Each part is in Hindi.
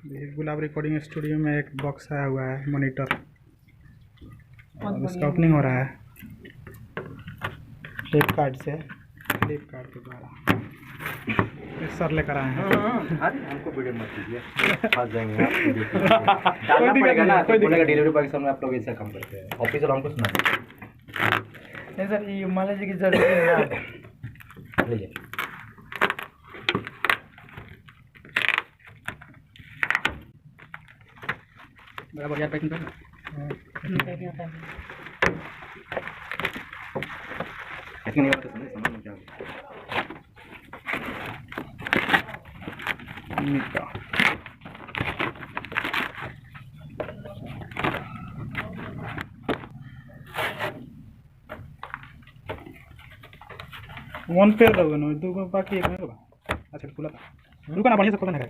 देखिए गुलाब रिकॉर्डिंग स्टूडियो में एक बॉक्स आया हुआ है मॉनिटर, और इसका ओपनिंग हो रहा है फ्लिपकार्ट के द्वारा। सर लेकर आए हैं। हमको वीडियो मत कीजिए, फंस जाएंगे आप। डालना पड़ेगा ना, कोई बोलेगा डिलीवरी बॉय के सामने आप लोग ऐसा काम करते हैं। ऑफिसर हमको सुना नहीं सर, ये मान लीजिए कि जरूरी है। लीजिए बराबर यार पैकिंग करना। ऐसे नहीं होता, समझ में क्या निका वन पेयर लोगे ना, दो को बाकी एक में होगा। अच्छा खुला था, रुका ना, बढ़िया से खोलना है।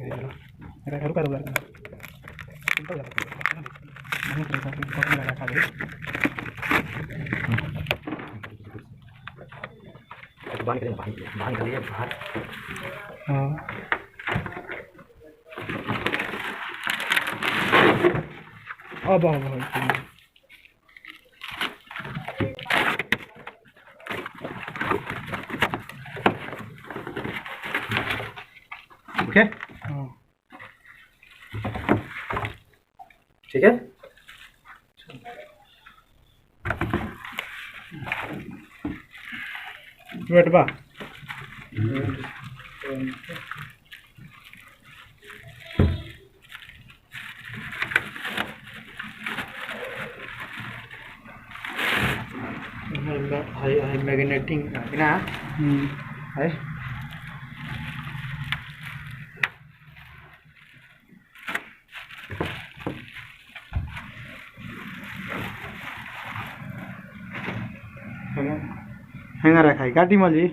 मेरा रुका दो यार, खुलता जाता है नहीं तो खोलने लगा खा दे। बाहर निकलिए बाहर। हाँ अब ओके हाँ ठीक है। वेट बा हाई मैग्नेटिंग ना है। हैंगर रखा है गाड़ी में जी।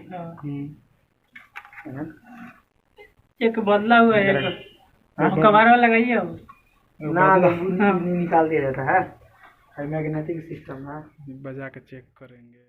एक बदला हुआ है, एक कवर वाला लगाइए ना, निकाल दिया जाता है। हाई मैग्नेटिक सिस्टम है, बजा के चेक करेंगे।